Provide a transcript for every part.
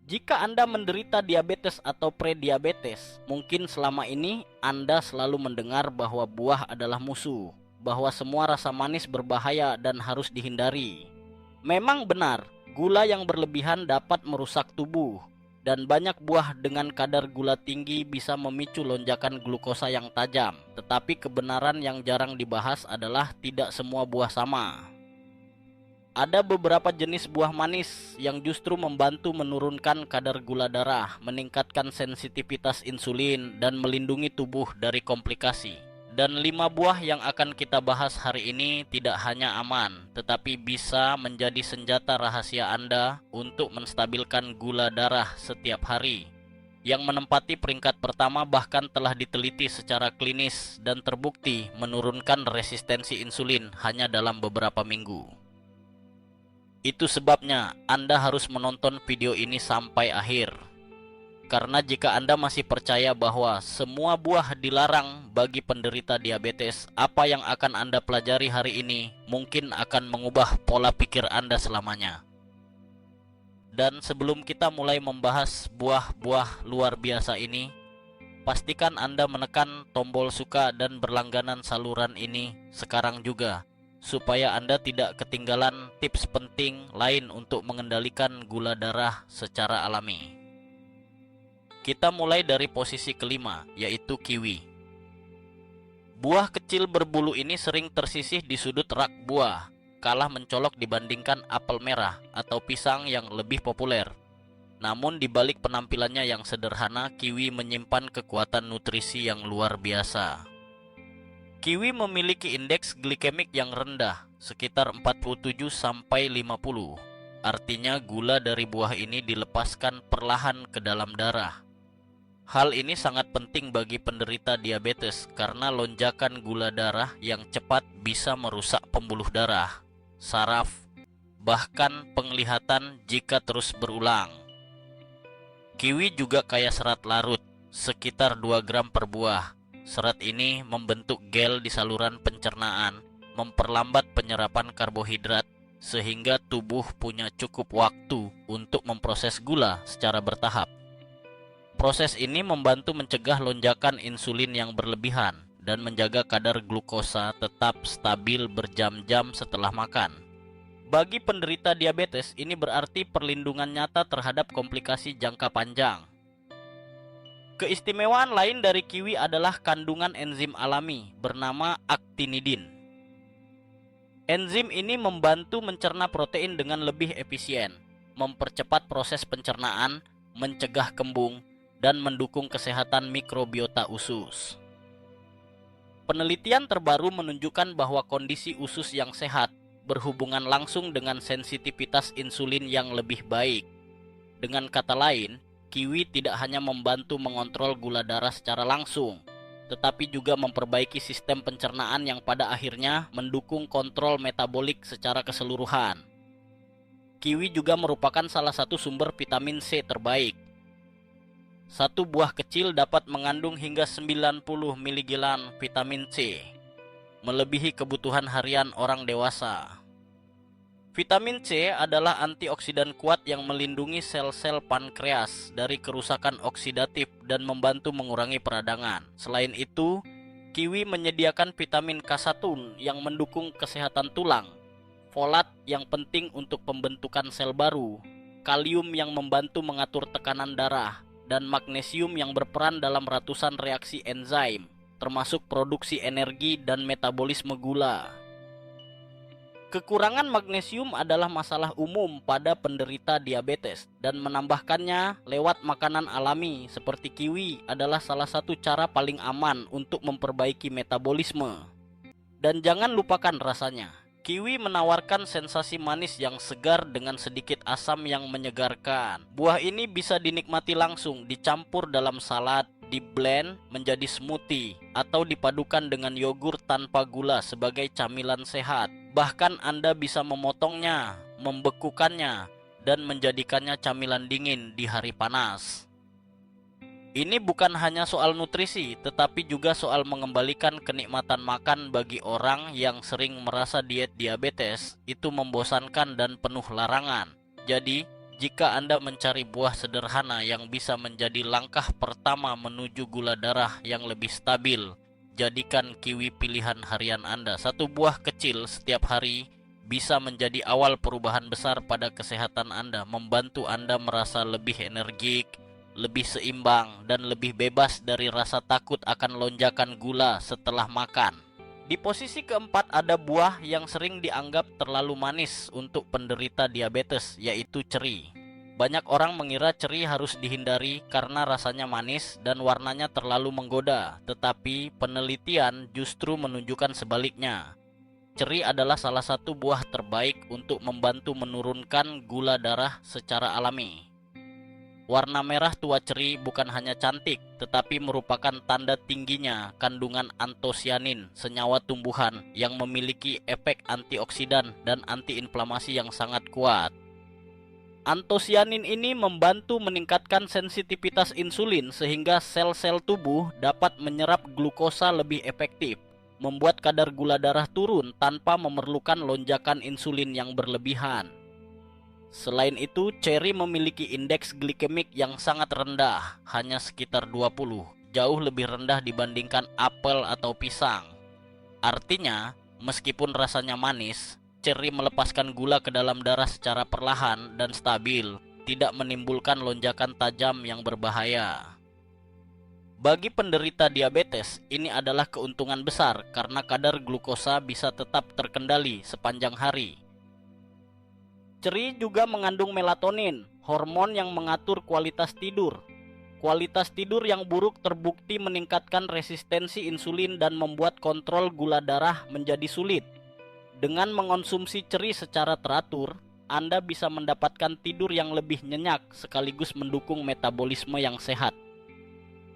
Jika Anda menderita diabetes atau prediabetes, mungkin selama ini Anda selalu mendengar bahwa buah adalah musuh, bahwa semua rasa manis berbahaya dan harus dihindari. Memang benar, gula yang berlebihan dapat merusak tubuh, dan banyak buah dengan kadar gula tinggi bisa memicu lonjakan glukosa yang tajam. Tetapi kebenaran yang jarang dibahas adalah tidak semua buah sama. Ada beberapa jenis buah manis yang justru membantu menurunkan kadar gula darah, meningkatkan sensitivitas insulin, dan melindungi tubuh dari komplikasi. Dan 5 buah yang akan kita bahas hari ini tidak hanya aman, tetapi bisa menjadi senjata rahasia Anda untuk menstabilkan gula darah setiap hari. Yang menempati peringkat pertama bahkan telah diteliti secara klinis dan terbukti menurunkan resistensi insulin hanya dalam beberapa minggu. Itu sebabnya Anda harus menonton video ini sampai akhir. Karena jika Anda masih percaya bahwa semua buah dilarang bagi penderita diabetes, apa yang akan Anda pelajari hari ini mungkin akan mengubah pola pikir Anda selamanya. Dan sebelum kita mulai membahas buah-buah luar biasa ini, pastikan Anda menekan tombol suka dan berlangganan saluran ini sekarang juga, supaya Anda tidak ketinggalan tips penting lain untuk mengendalikan gula darah secara alami. Kita mulai dari posisi kelima, yaitu kiwi. Buah kecil berbulu ini sering tersisih di sudut rak buah, kalah mencolok dibandingkan apel merah atau pisang yang lebih populer. Namun di balik penampilannya yang sederhana, kiwi menyimpan kekuatan nutrisi yang luar biasa. Kiwi memiliki indeks glikemik yang rendah, sekitar 47-50. Artinya gula dari buah ini dilepaskan perlahan ke dalam darah. Hal ini sangat penting bagi penderita diabetes karena lonjakan gula darah yang cepat bisa merusak pembuluh darah, saraf, bahkan penglihatan jika terus berulang. Kiwi juga kaya serat larut, sekitar 2 gram per buah. Serat ini membentuk gel di saluran pencernaan, memperlambat penyerapan karbohidrat, sehingga tubuh punya cukup waktu untuk memproses gula secara bertahap. Proses ini membantu mencegah lonjakan insulin yang berlebihan dan menjaga kadar glukosa tetap stabil berjam-jam setelah makan. Bagi penderita diabetes, ini berarti perlindungan nyata terhadap komplikasi jangka panjang. Keistimewaan lain dari kiwi adalah kandungan enzim alami bernama actinidin. Enzim ini membantu mencerna protein dengan lebih efisien, mempercepat proses pencernaan, mencegah kembung, dan mendukung kesehatan mikrobiota usus. Penelitian terbaru menunjukkan bahwa kondisi usus yang sehat berhubungan langsung dengan sensitivitas insulin yang lebih baik. Dengan kata lain, kiwi tidak hanya membantu mengontrol gula darah secara langsung, tetapi juga memperbaiki sistem pencernaan yang pada akhirnya mendukung kontrol metabolik secara keseluruhan. Kiwi juga merupakan salah satu sumber vitamin C terbaik. Satu buah kecil dapat mengandung hingga 90 mg vitamin C, melebihi kebutuhan harian orang dewasa. Vitamin C adalah antioksidan kuat yang melindungi sel-sel pankreas dari kerusakan oksidatif dan membantu mengurangi peradangan. Selain itu, kiwi menyediakan vitamin K1 yang mendukung kesehatan tulang, folat yang penting untuk pembentukan sel baru, kalium yang membantu mengatur tekanan darah, dan magnesium yang berperan dalam ratusan reaksi enzim, termasuk produksi energi dan metabolisme gula. Kekurangan magnesium adalah masalah umum pada penderita diabetes, dan menambahkannya lewat makanan alami seperti kiwi adalah salah satu cara paling aman untuk memperbaiki metabolisme. Dan jangan lupakan rasanya. Kiwi menawarkan sensasi manis yang segar dengan sedikit asam yang menyegarkan. Buah ini bisa dinikmati langsung, dicampur dalam salad, di-blend menjadi smoothie, atau dipadukan dengan yogurt tanpa gula sebagai camilan sehat. Bahkan Anda bisa memotongnya, membekukannya, dan menjadikannya camilan dingin di hari panas. Ini bukan hanya soal nutrisi, tetapi juga soal mengembalikan kenikmatan makan bagi orang yang sering merasa diet diabetes itu membosankan dan penuh larangan. Jadi, Jika Anda mencari buah sederhana yang bisa menjadi langkah pertama menuju gula darah yang lebih stabil, jadikan kiwi pilihan harian Anda. Satu buah kecil setiap hari bisa menjadi awal perubahan besar pada kesehatan Anda, membantu Anda merasa lebih energik, lebih seimbang, dan lebih bebas dari rasa takut akan lonjakan gula setelah makan. Di posisi keempat ada buah yang sering dianggap terlalu manis untuk penderita diabetes, yaitu ceri. Banyak orang mengira ceri harus dihindari karena rasanya manis dan warnanya terlalu menggoda, tetapi penelitian justru menunjukkan sebaliknya. Ceri adalah salah satu buah terbaik untuk membantu menurunkan gula darah secara alami. Warna merah tua ceri bukan hanya cantik, tetapi merupakan tanda tingginya kandungan antosianin, senyawa tumbuhan yang memiliki efek antioksidan dan antiinflamasi yang sangat kuat. Antosianin ini membantu meningkatkan sensitivitas insulin sehingga sel-sel tubuh dapat menyerap glukosa lebih efektif, membuat kadar gula darah turun tanpa memerlukan lonjakan insulin yang berlebihan. Selain itu, ceri memiliki indeks glikemik yang sangat rendah, hanya sekitar 20, jauh lebih rendah dibandingkan apel atau pisang. Artinya, meskipun rasanya manis, ceri melepaskan gula ke dalam darah secara perlahan dan stabil, tidak menimbulkan lonjakan tajam yang berbahaya. Bagi penderita diabetes, ini adalah keuntungan besar karena kadar glukosa bisa tetap terkendali sepanjang hari. Ceri juga mengandung melatonin, hormon yang mengatur kualitas tidur. Kualitas tidur yang buruk terbukti meningkatkan resistensi insulin dan membuat kontrol gula darah menjadi sulit. Dengan mengonsumsi ceri secara teratur, Anda bisa mendapatkan tidur yang lebih nyenyak sekaligus mendukung metabolisme yang sehat.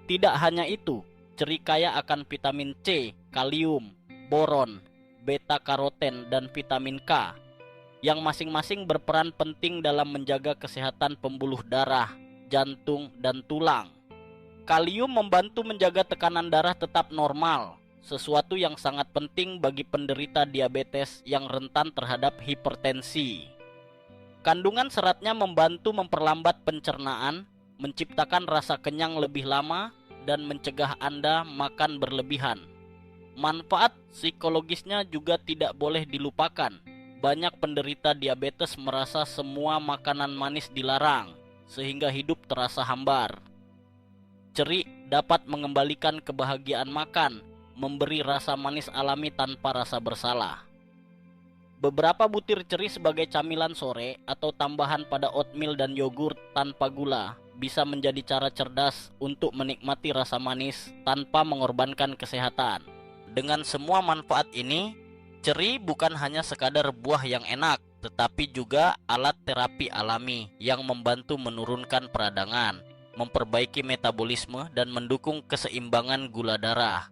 Tidak hanya itu, ceri kaya akan vitamin C, kalium, boron, beta-karoten, dan vitamin K, yang masing-masing berperan penting dalam menjaga kesehatan pembuluh darah, jantung, dan tulang. Kalium membantu menjaga tekanan darah tetap normal, sesuatu yang sangat penting bagi penderita diabetes yang rentan terhadap hipertensi. Kandungan seratnya membantu memperlambat pencernaan, menciptakan rasa kenyang lebih lama, dan mencegah Anda makan berlebihan. Manfaat psikologisnya juga tidak boleh dilupakan. Banyak penderita diabetes merasa semua makanan manis dilarang, sehingga hidup terasa hambar. Ceri dapat mengembalikan kebahagiaan makan, memberi rasa manis alami tanpa rasa bersalah. Beberapa butir ceri sebagai camilan sore atau tambahan pada oatmeal dan yogurt tanpa gula bisa menjadi cara cerdas untuk menikmati rasa manis tanpa mengorbankan kesehatan. Dengan semua manfaat ini, ceri bukan hanya sekadar buah yang enak, tetapi juga alat terapi alami yang membantu menurunkan peradangan, memperbaiki metabolisme, dan mendukung keseimbangan gula darah.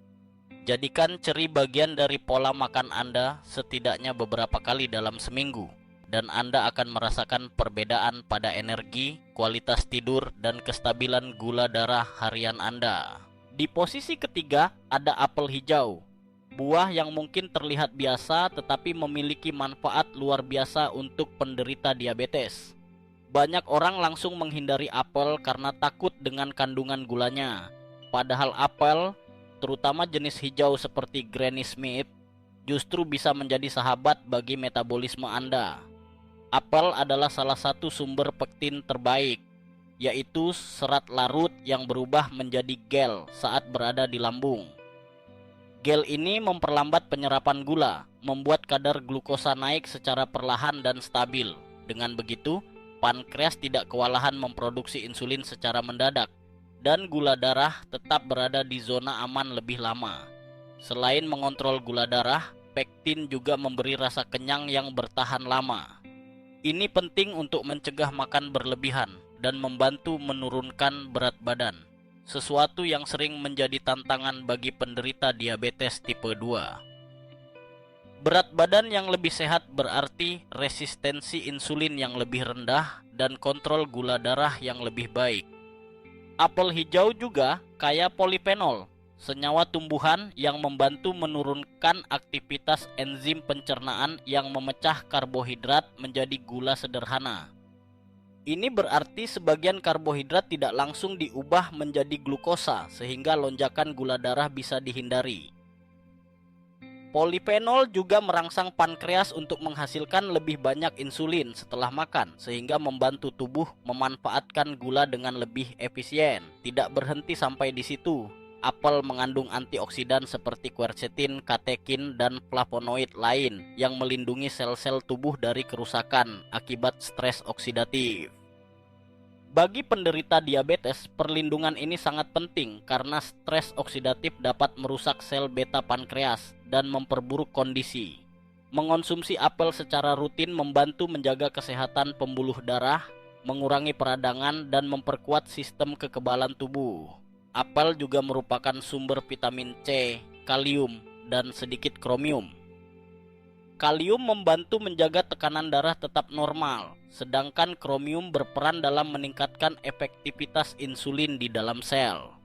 Jadikan ceri bagian dari pola makan Anda setidaknya beberapa kali dalam seminggu, dan Anda akan merasakan perbedaan pada energi, kualitas tidur, dan kestabilan gula darah harian Anda. Di posisi ketiga ada apel hijau. Buah yang mungkin terlihat biasa tetapi memiliki manfaat luar biasa untuk penderita diabetes. Banyak orang langsung menghindari apel karena takut dengan kandungan gulanya. Padahal apel, terutama jenis hijau seperti Granny Smith, justru bisa menjadi sahabat bagi metabolisme Anda. Apel adalah salah satu sumber pektin terbaik, yaitu serat larut yang berubah menjadi gel saat berada di lambung. Gel ini memperlambat penyerapan gula, membuat kadar glukosa naik secara perlahan dan stabil. Dengan begitu, pankreas tidak kewalahan memproduksi insulin secara mendadak, dan gula darah tetap berada di zona aman lebih lama. Selain mengontrol gula darah, pektin juga memberi rasa kenyang yang bertahan lama. Ini penting untuk mencegah makan berlebihan dan membantu menurunkan berat badan, sesuatu yang sering menjadi tantangan bagi penderita diabetes tipe 2. Berat badan yang lebih sehat berarti resistensi insulin yang lebih rendah dan kontrol gula darah yang lebih baik. Apel hijau juga kaya polifenol, senyawa tumbuhan yang membantu menurunkan aktivitas enzim pencernaan yang memecah karbohidrat menjadi gula sederhana. Ini berarti sebagian karbohidrat tidak langsung diubah menjadi glukosa sehingga lonjakan gula darah bisa dihindari. Polifenol juga merangsang pankreas untuk menghasilkan lebih banyak insulin setelah makan, sehingga membantu tubuh memanfaatkan gula dengan lebih efisien. Tidak berhenti sampai di situ. Apel mengandung antioksidan seperti quercetin, katekin, dan flavonoid lain yang melindungi sel-sel tubuh dari kerusakan akibat stres oksidatif. Bagi penderita diabetes, perlindungan ini sangat penting karena stres oksidatif dapat merusak sel beta pankreas dan memperburuk kondisi. Mengonsumsi apel secara rutin membantu menjaga kesehatan pembuluh darah, mengurangi peradangan, dan memperkuat sistem kekebalan tubuh. Apel juga merupakan sumber vitamin C, kalium, dan sedikit kromium. Kalium membantu menjaga tekanan darah tetap normal, sedangkan kromium berperan dalam meningkatkan efektivitas insulin di dalam sel.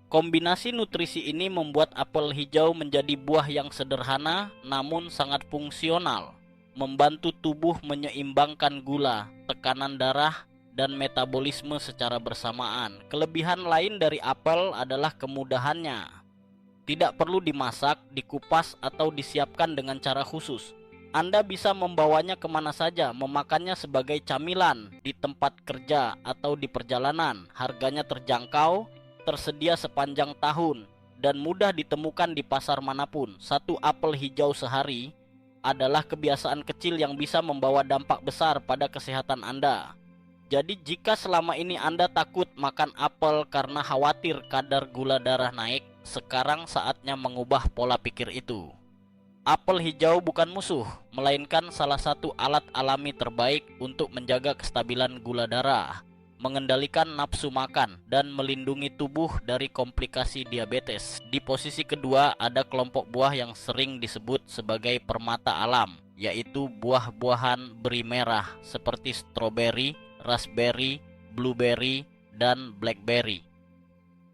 Kombinasi nutrisi ini membuat apel hijau menjadi buah yang sederhana namun sangat fungsional, membantu tubuh menyeimbangkan gula, tekanan darah, dan metabolisme secara bersamaan. Kelebihan lain dari apel adalah kemudahannya. Tidak perlu dimasak, dikupas, atau disiapkan dengan cara khusus. Anda bisa membawanya kemana saja, memakannya sebagai camilan, di tempat kerja, atau di perjalanan. Harganya terjangkau, tersedia sepanjang tahun, dan mudah ditemukan di pasar manapun. Satu apel hijau sehari adalah kebiasaan kecil yang bisa membawa dampak besar pada kesehatan Anda. Jadi jika selama ini Anda takut makan apel karena khawatir kadar gula darah naik, sekarang saatnya mengubah pola pikir itu. Apel hijau bukan musuh, melainkan salah satu alat alami terbaik untuk menjaga kestabilan gula darah, mengendalikan nafsu makan, dan melindungi tubuh dari komplikasi diabetes. Di posisi kedua ada kelompok buah yang sering disebut sebagai permata alam, yaitu buah-buahan beri merah seperti stroberi, raspberry, blueberry, dan blackberry.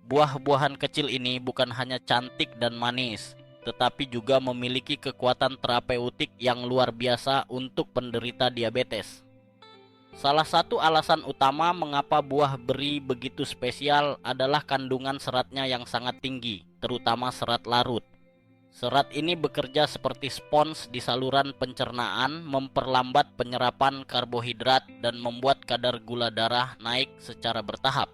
Buah-buahan kecil ini bukan hanya cantik dan manis, tetapi juga memiliki kekuatan terapeutik yang luar biasa untuk penderita diabetes. Salah satu alasan utama mengapa buah beri begitu spesial adalah kandungan seratnya yang sangat tinggi, terutama serat larut. Serat ini bekerja seperti spons di saluran pencernaan, memperlambat penyerapan karbohidrat dan membuat kadar gula darah naik secara bertahap.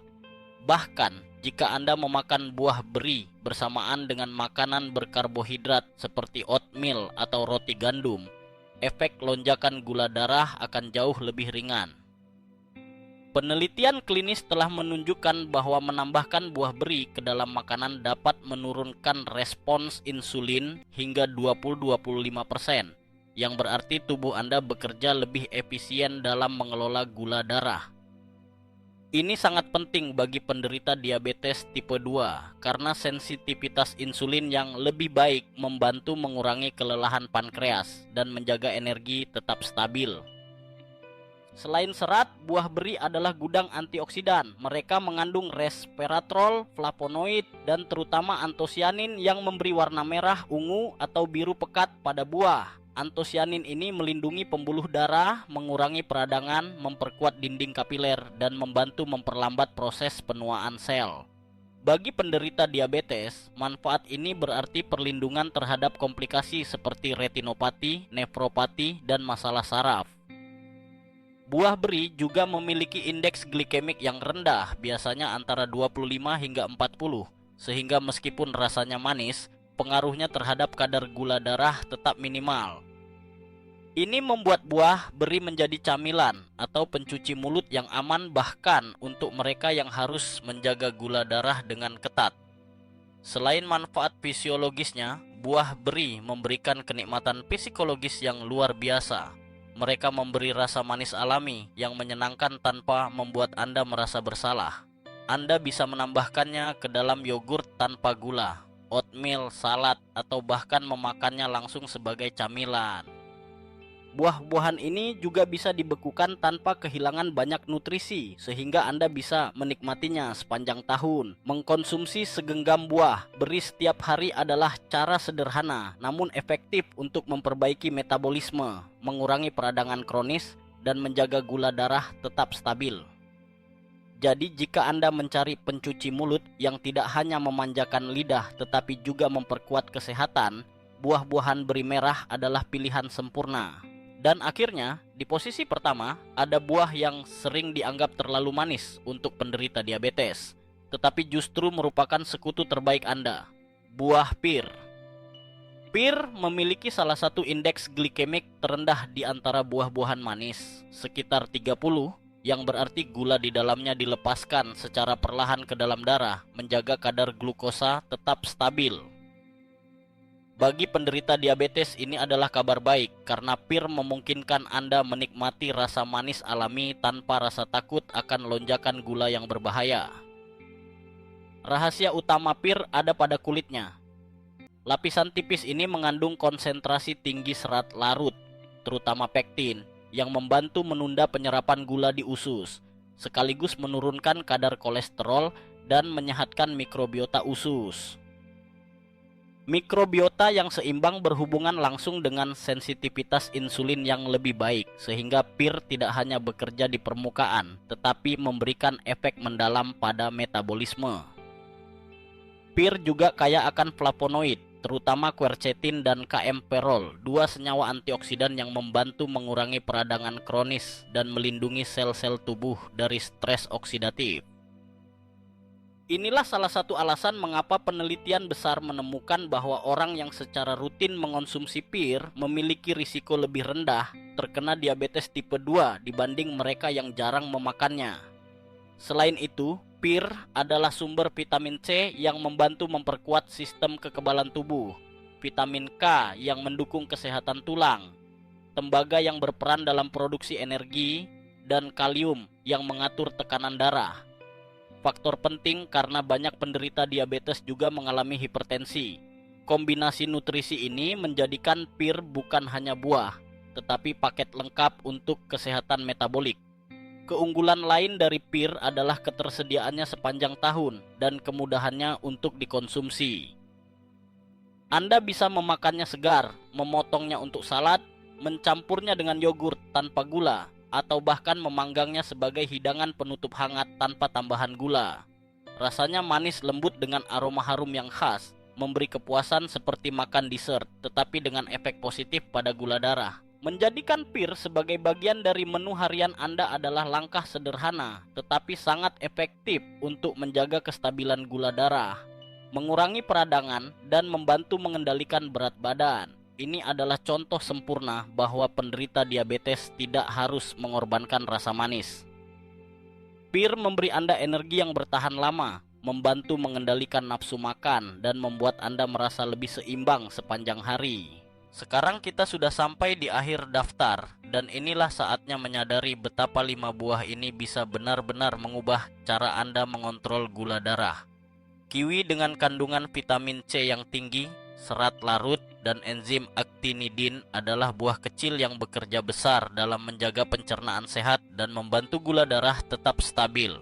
Bahkan, jika Anda memakan buah beri bersamaan dengan makanan berkarbohidrat seperti oatmeal atau roti gandum, efek lonjakan gula darah akan jauh lebih ringan. Penelitian klinis telah menunjukkan bahwa menambahkan buah beri ke dalam makanan dapat menurunkan respons insulin hingga 20-25%, yang berarti tubuh Anda bekerja lebih efisien dalam mengelola gula darah. Ini sangat penting bagi penderita diabetes tipe 2 karena sensitivitas insulin yang lebih baik membantu mengurangi kelelahan pankreas dan menjaga energi tetap stabil. Selain serat, buah beri adalah gudang antioksidan. Mereka mengandung resveratrol, flavonoid, dan terutama antosianin yang memberi warna merah, ungu, atau biru pekat pada buah. Antosianin ini melindungi pembuluh darah, mengurangi peradangan, memperkuat dinding kapiler, dan membantu memperlambat proses penuaan sel. Bagi penderita diabetes, manfaat ini berarti perlindungan terhadap komplikasi seperti retinopati, nefropati, dan masalah saraf. Buah beri juga memiliki indeks glikemik yang rendah, biasanya antara 25 hingga 40, sehingga meskipun rasanya manis, pengaruhnya terhadap kadar gula darah tetap minimal. Ini membuat buah beri menjadi camilan atau pencuci mulut yang aman bahkan untuk mereka yang harus menjaga gula darah dengan ketat. Selain manfaat fisiologisnya, buah beri memberikan kenikmatan psikologis yang luar biasa. Mereka memberi rasa manis alami yang menyenangkan tanpa membuat Anda merasa bersalah. Anda bisa menambahkannya ke dalam yogurt tanpa gula, oatmeal, salad, atau bahkan memakannya langsung sebagai camilan. Buah-buahan ini juga bisa dibekukan tanpa kehilangan banyak nutrisi, sehingga Anda bisa menikmatinya sepanjang tahun. Mengkonsumsi segenggam buah beri setiap hari adalah cara sederhana namun efektif untuk memperbaiki metabolisme, mengurangi peradangan kronis, dan menjaga gula darah tetap stabil. Jadi jika Anda mencari pencuci mulut yang tidak hanya memanjakan lidah tetapi juga memperkuat kesehatan, buah-buahan beri merah adalah pilihan sempurna. Dan akhirnya, di posisi pertama, ada buah yang sering dianggap terlalu manis untuk penderita diabetes, tetapi justru merupakan sekutu terbaik Anda, buah pir. Pir memiliki salah satu indeks glikemik terendah di antara buah-buahan manis, sekitar 30, yang berarti gula di dalamnya dilepaskan secara perlahan ke dalam darah, menjaga kadar glukosa tetap stabil. Bagi penderita diabetes ini adalah kabar baik karena pir memungkinkan Anda menikmati rasa manis alami tanpa rasa takut akan lonjakan gula yang berbahaya. Rahasia utama pir ada pada kulitnya. Lapisan tipis ini mengandung konsentrasi tinggi serat larut, terutama pektin, yang membantu menunda penyerapan gula di usus, sekaligus menurunkan kadar kolesterol dan menyehatkan mikrobiota usus. Mikrobiota yang seimbang berhubungan langsung dengan sensitivitas insulin yang lebih baik, sehingga pir tidak hanya bekerja di permukaan, tetapi memberikan efek mendalam pada metabolisme. Pir juga kaya akan flavonoid, terutama quercetin dan kaempferol, dua senyawa antioksidan yang membantu mengurangi peradangan kronis dan melindungi sel-sel tubuh dari stres oksidatif. Inilah salah satu alasan mengapa penelitian besar menemukan bahwa orang yang secara rutin mengonsumsi pir memiliki risiko lebih rendah terkena diabetes tipe 2 dibanding mereka yang jarang memakannya. Selain itu, pir adalah sumber vitamin C yang membantu memperkuat sistem kekebalan tubuh, vitamin K yang mendukung kesehatan tulang, tembaga yang berperan dalam produksi energi, dan kalium yang mengatur tekanan darah. Faktor penting karena banyak penderita diabetes juga mengalami hipertensi. Kombinasi nutrisi ini menjadikan pir bukan hanya buah, tetapi paket lengkap untuk kesehatan metabolik. Keunggulan lain dari pir adalah ketersediaannya sepanjang tahun dan kemudahannya untuk dikonsumsi. Anda bisa memakannya segar, memotongnya untuk salad, mencampurnya dengan yogurt tanpa gula, atau bahkan memanggangnya sebagai hidangan penutup hangat tanpa tambahan gula. Rasanya manis lembut dengan aroma harum yang khas, memberi kepuasan seperti makan dessert, tetapi dengan efek positif pada gula darah. Menjadikan pir sebagai bagian dari menu harian Anda adalah langkah sederhana, tetapi sangat efektif untuk menjaga kestabilan gula darah, mengurangi peradangan, dan membantu mengendalikan berat badan. Ini adalah contoh sempurna bahwa penderita diabetes tidak harus mengorbankan rasa manis. Pir memberi Anda energi yang bertahan lama, membantu mengendalikan nafsu makan, dan membuat Anda merasa lebih seimbang sepanjang hari. Sekarang kita sudah sampai di akhir daftar, dan inilah saatnya menyadari betapa 5 buah ini bisa benar-benar mengubah cara Anda mengontrol gula darah. Kiwi dengan kandungan vitamin C yang tinggi, serat larut, dan enzim actinidin adalah buah kecil yang bekerja besar dalam menjaga pencernaan sehat dan membantu gula darah tetap stabil.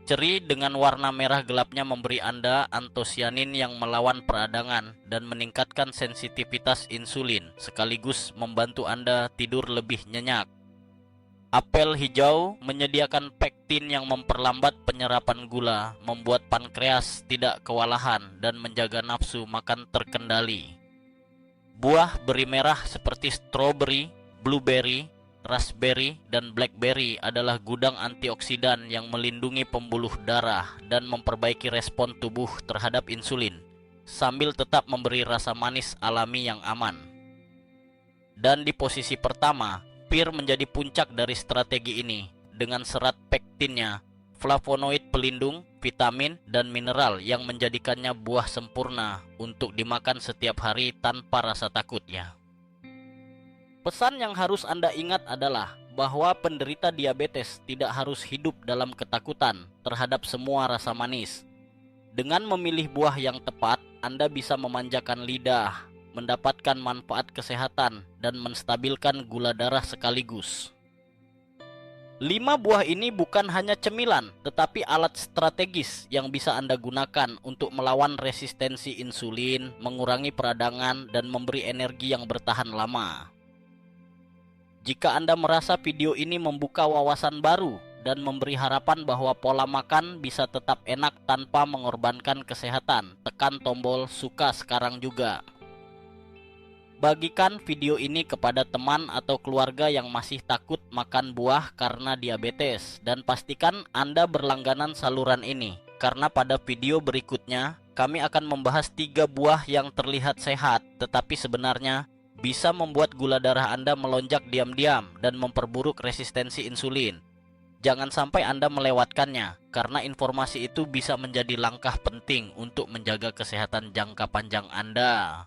Ceri dengan warna merah gelapnya memberi Anda antosianin yang melawan peradangan dan meningkatkan sensitivitas insulin, sekaligus membantu Anda tidur lebih nyenyak. Apel hijau menyediakan pektin yang memperlambat penyerapan gula, membuat pankreas tidak kewalahan dan menjaga nafsu makan terkendali. Buah beri merah seperti stroberi, blueberry, raspberry, dan blackberry adalah gudang antioksidan yang melindungi pembuluh darah dan memperbaiki respon tubuh terhadap insulin, sambil tetap memberi rasa manis alami yang aman. Dan di posisi pertama, pir menjadi puncak dari strategi ini, dengan serat pektinnya, flavonoid pelindung, vitamin, dan mineral yang menjadikannya buah sempurna untuk dimakan setiap hari tanpa rasa takutnya. Pesan yang harus Anda ingat adalah bahwa penderita diabetes tidak harus hidup dalam ketakutan terhadap semua rasa manis. Dengan memilih buah yang tepat, Anda bisa memanjakan lidah, mendapatkan manfaat kesehatan, dan menstabilkan gula darah sekaligus. 5 buah ini bukan hanya cemilan, tetapi alat strategis yang bisa Anda gunakan untuk melawan resistensi insulin, mengurangi peradangan, dan memberi energi yang bertahan lama. Jika Anda merasa video ini membuka wawasan baru dan memberi harapan bahwa pola makan bisa tetap enak tanpa mengorbankan kesehatan, tekan tombol suka sekarang juga. Bagikan video ini kepada teman atau keluarga yang masih takut makan buah karena diabetes, dan pastikan Anda berlangganan saluran ini, karena pada video berikutnya kami akan membahas 3 buah yang terlihat sehat tetapi sebenarnya bisa membuat gula darah Anda melonjak diam-diam dan memperburuk resistensi insulin. Jangan sampai Anda melewatkannya, karena informasi itu bisa menjadi langkah penting untuk menjaga kesehatan jangka panjang Anda.